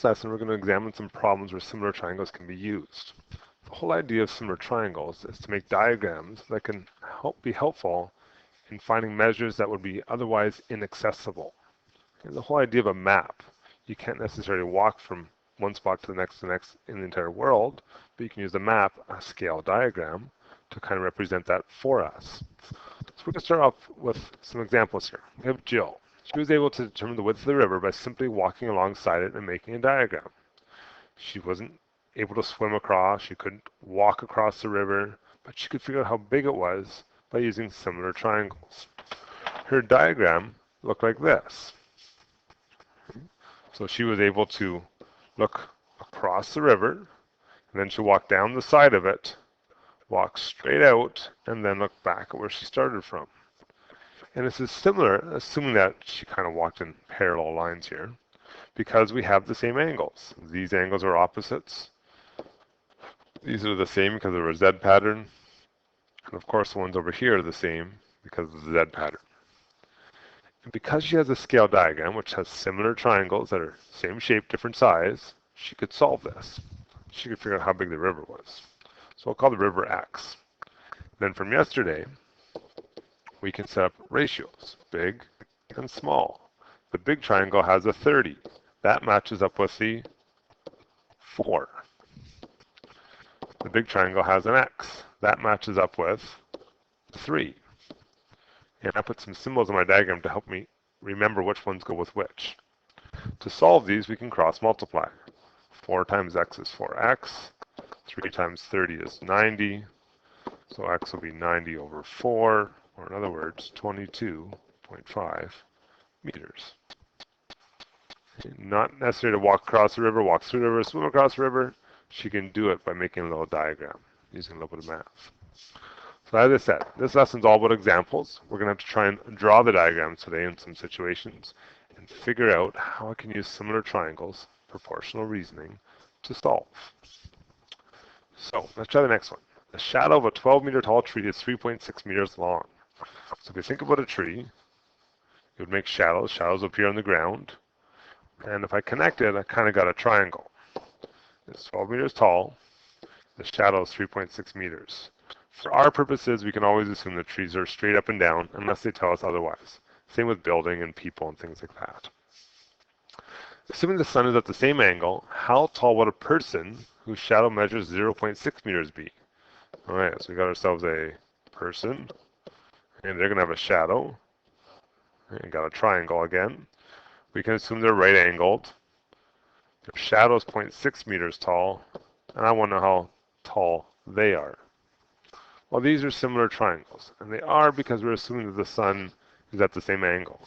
this lesson, we're going to examine some problems where similar triangles can be used. The whole idea of similar triangles is to make diagrams that can be helpful in finding measures that would be otherwise inaccessible. And the whole idea of a map, you can't necessarily walk from one spot to the next in the entire world, but you can use a map, a scale diagram, to kind of represent that for us. So we're going to start off with some examples here. We have Jill. She was able to determine the width of the river by simply walking alongside it and making a diagram. She wasn't able to swim across, she couldn't walk across the river, but she could figure out how big it was by using similar triangles. Her diagram looked like this. So she was able to look across the river, and then she walked down the side of it, walk straight out, and then look back at where she started from. And this is similar, assuming that she kind of walked in parallel lines here, because we have the same angles. These angles are opposites. These are the same because of our Z pattern. And of course the ones over here are the same because of the Z pattern. And because she has a scale diagram which has similar triangles that are same shape, different size, she could solve this. She could figure out how big the river was. So we'll call the river X. Then from yesterday, we can set up ratios, big and small. The big triangle has a 30. That matches up with the 4. The big triangle has an X. That matches up with 3. And I put some symbols in my diagram to help me remember which ones go with which. To solve these, we can cross multiply. 4 times X is 4X. 3 times 30 is 90. So X will be 90 over 4. Or in other words, 22.5 meters. Not necessary to walk across the river, walk through the river, swim across the river. She can do it by making a little diagram, using a little bit of math. So as I said, this lesson's all about examples. We're going to have to try and draw the diagrams today in some situations and figure out how I can use similar triangles, proportional reasoning, to solve. So let's try the next one. The shadow of a 12-meter tall tree is 3.6 meters long. So if you think about a tree, it would make shadows. Shadows appear on the ground. And if I connect it, I kind of got a triangle. It's 12 meters tall. The shadow is 3.6 meters. For our purposes, we can always assume the trees are straight up and down unless they tell us otherwise. Same with building and people and things like that. Assuming the sun is at the same angle, how tall would a person whose shadow measures 0.6 meters be? All right, so we got ourselves a person, and they're going to have a shadow, and got a triangle again. We can assume they're right angled. Their shadow is 0.6 meters tall, and I want to know how tall they are. Well, these are similar triangles, and they are because we're assuming that the sun is at the same angle.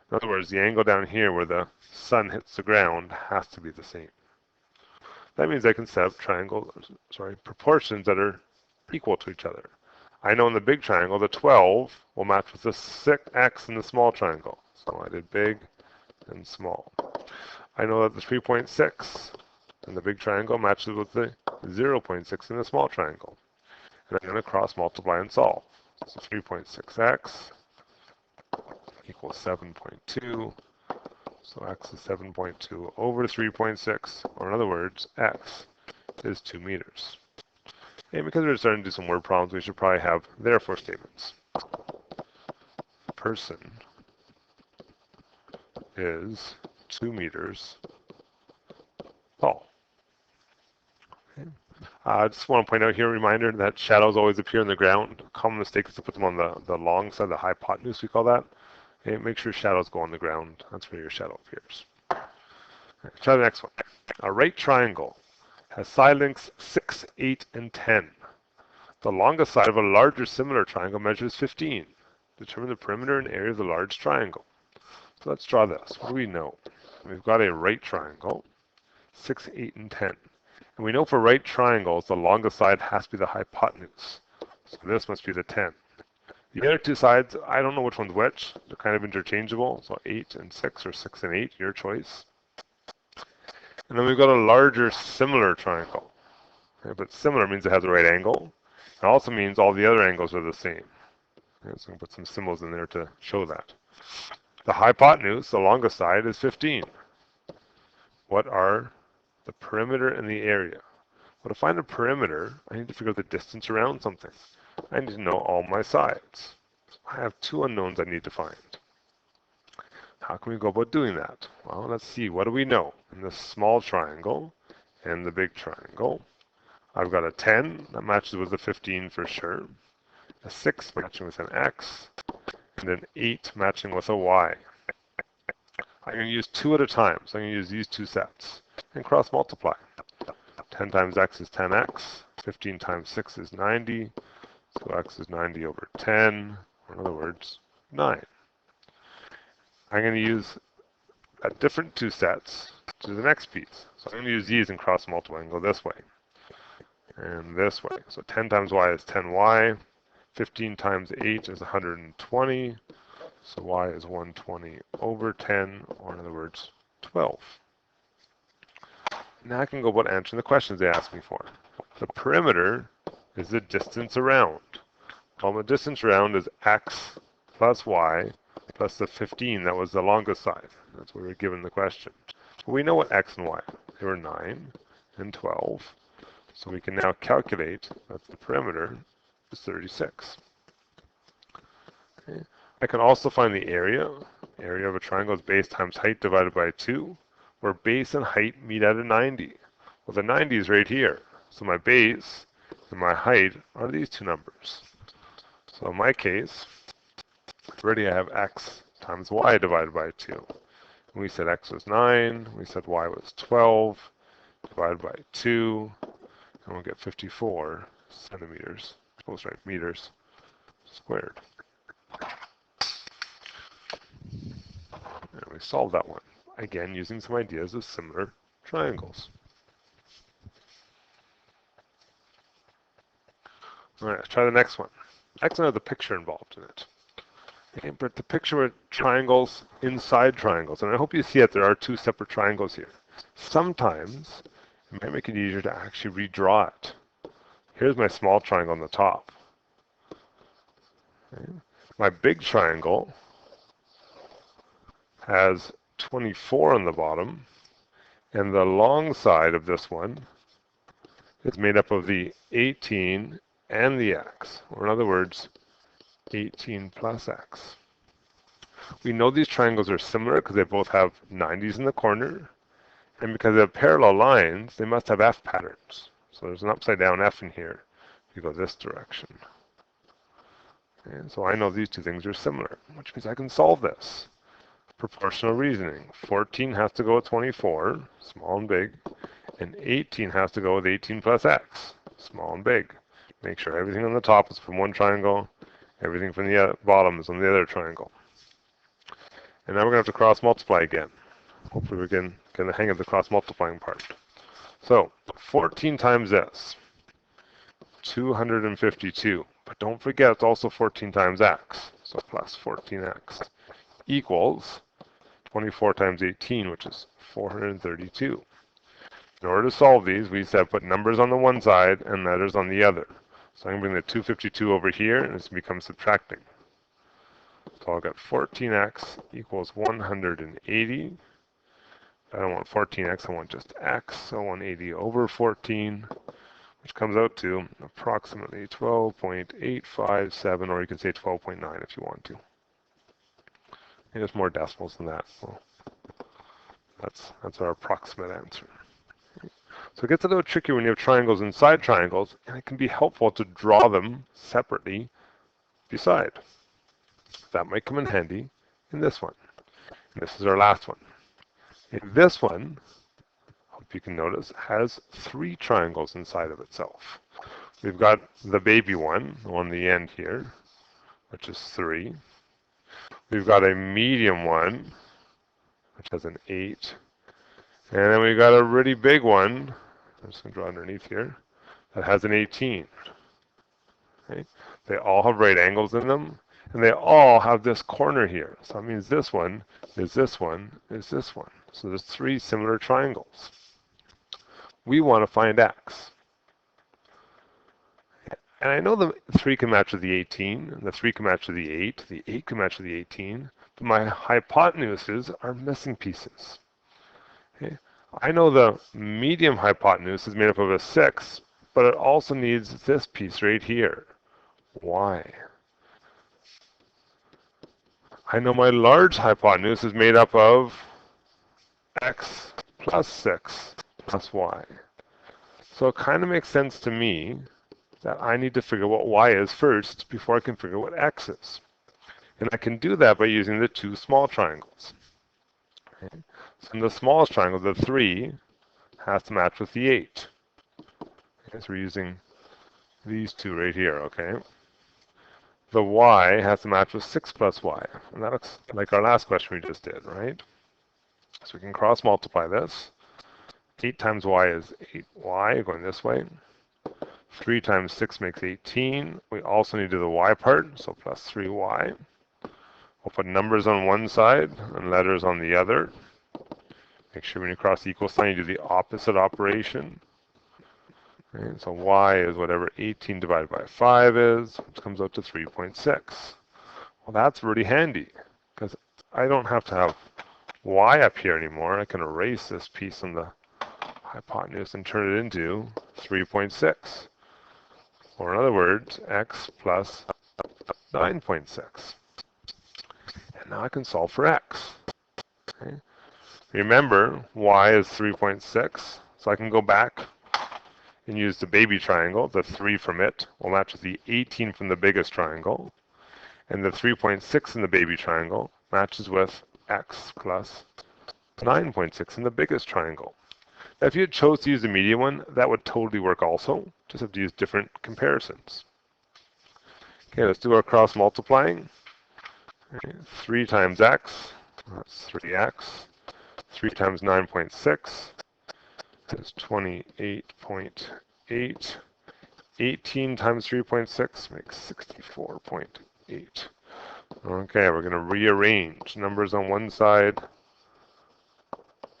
In other words, the angle down here where the sun hits the ground has to be the same. That means I can set up proportions that are equal to each other. I know in the big triangle, the 12 will match with the 6x in the small triangle. So I did big and small. I know that the 3.6 in the big triangle matches with the 0.6 in the small triangle. And I'm going to cross multiply and solve. So 3.6x equals 7.2. So x is 7.2 over 3.6, or in other words, x is 2 meters. And because we're starting to do some word problems, we should probably have therefore statements. The person is 2 meters tall. Okay. I just want to point out here a reminder that shadows always appear on the ground. A common mistake is to put them on the long side, the hypotenuse we call that. Okay, make sure shadows go on the ground. That's where your shadow appears. Right, try the next one. A right triangle has side lengths 6, 8, and 10. The longest side of a larger similar triangle measures 15. Determine the perimeter and area of the large triangle. So let's draw this. What do we know? We've got a right triangle, 6, 8, and 10. And we know for right triangles, the longest side has to be the hypotenuse. So this must be the 10. The other two sides, I don't know which one's which. They're kind of interchangeable. So 8 and 6 or 6 and 8, your choice. And then we've got a larger similar triangle. Okay, but similar means it has a right angle. It also means all the other angles are the same. Okay, so I'm going to put some symbols in there to show that. The hypotenuse, the longest side, is 15. What are the perimeter and the area. Well, to find a perimeter, I need to figure out the distance around something. I need to know all my sides. I have two unknowns I need to find. How can we go about doing that? Well, let's see. What do we know? In the small triangle and the big triangle, I've got a 10 that matches with a 15 for sure, a 6 matching with an X, and an 8 matching with a Y. I'm going to use two at a time, so I'm going to use these two sets and cross multiply. 10 times X is 10X, 15 times 6 is 90, so X is 90 over 10, or in other words, 9. I'm going to use a different two sets to the next piece. So I'm going to use these and cross multiply and go this way and this way. So 10 times Y is 10Y, 15 times 8 is 120, so Y is 120 over 10, or in other words, 12. Now I can go about answering the questions they asked me for. The perimeter is the distance around. Well, the distance around is X plus Y plus the 15, that was the longest side. That's what we were given the question. But we know what X and Y are. They were 9 and 12. So we can now calculate that the perimeter is 36. Okay. I can also find the area. Area of a triangle is base times height divided by 2, where base and height meet at a 90. Well, the 90 is right here. So my base and my height are these two numbers. So in my case, already I have X times Y divided by 2. We said X was 9, we said Y was 12, divided by 2, and we'll get 54 centimeters, meters squared. And we solved that one, again using some ideas of similar triangles. All right, let's try the next one. Next one has a picture involved in it. Okay, but the picture with triangles inside triangles, and I hope you see that there are two separate triangles here. Sometimes it might make it easier to actually redraw it. Here's my small triangle on the top. Okay. My big triangle has 24 on the bottom, and the long side of this one is made up of the 18 and the X, or in other words, 18 plus X. We know these triangles are similar because they both have 90s in the corner, and because they have parallel lines, they must have F patterns. So there's an upside down F in here if you go this direction. And so I know these two things are similar, which means I can solve this. Proportional reasoning. 14 has to go with 24, small and big, and 18 has to go with 18 plus X, small and big. Make sure everything on the top is from one triangle, everything from the bottom is on the other triangle. And now we're going to have to cross multiply again. Hopefully we can get the hang of the cross multiplying part. So 14 times this, 252. But don't forget it's also 14 times x, so plus 14x equals 24 times 18, which is 432. In order to solve these, we said put numbers on the one side and letters on the other. So I'm going to bring the 252 over here, and it's become subtracting. So I'll get 14x equals 180. I don't want 14x, I want just x, so 180 over 14, which comes out to approximately 12.857, or you can say 12.9 if you want to. And there's more decimals than that. Well, that's our approximate answer. So it gets a little tricky when you have triangles inside triangles, and it can be helpful to draw them separately beside. That might come in handy in this one. And this is our last one. And this one, hope you can notice, has 3 triangles inside of itself. We've got the baby one on the end here, which is 3. We've got a medium one, which has an 8. And then we've got a really big one, I'm just going to draw underneath here, that has an 18. Okay? They all have right angles in them, and they all have this corner here. So that means this one is this one is this one. So there's 3 similar triangles. We want to find x. And I know the 3 can match with the 18, and the 3 can match with the 8 can match with the 18, but my hypotenuses are missing pieces. Okay? I know the medium hypotenuse is made up of a 6, but it also needs this piece right here, y. I know my large hypotenuse is made up of x plus 6 plus y. So it kind of makes sense to me that I need to figure what y is first before I can figure what x is. And I can do that by using the two small triangles. Okay. So in the smallest triangle, the 3 has to match with the 8. Okay, so we're using these two right here, okay? The y has to match with 6 plus y. And that looks like our last question we just did, right? So we can cross multiply this. 8 times y is 8y going this way. 3 times 6 makes 18. We also need to do the y part, so plus 3y. We'll put numbers on one side and letters on the other. Make sure when you cross the equal sign, you do the opposite operation. Okay, so y is whatever 18 divided by 5 is, which comes out to 3.6. Well, that's really handy, because I don't have to have y up here anymore. I can erase this piece on the hypotenuse and turn it into 3.6. Or in other words, x plus 9.6. And now I can solve for x. Okay. Remember, y is 3.6, so I can go back and use the baby triangle. The 3 from it will match with the 18 from the biggest triangle. And the 3.6 in the baby triangle matches with x plus 9.6 in the biggest triangle. Now, if you had chose to use the medium one, that would totally work also. Just have to use different comparisons. Okay, let's do our cross multiplying. Okay, 3 times x, that's 3x. 3 times 9.6 is 28.8. 18 times 3.6 makes 64.8. Okay, we're going to rearrange numbers on one side,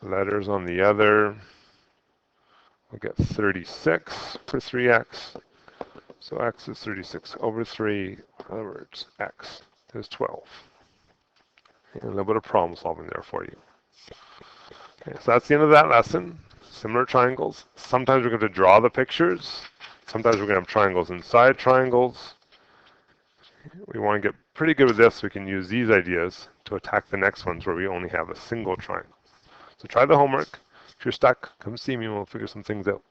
letters on the other. We'll get 36 for 3x. So x is 36 over 3. In other words, x is 12. And a little bit of problem solving there for you. Okay, so that's the end of that lesson. Similar triangles. Sometimes we're going to draw the pictures. Sometimes we're going to have triangles inside triangles. We want to get pretty good with this so we can use these ideas to attack the next ones where we only have a single triangle. So try the homework. If you're stuck, come see me and we'll figure some things out.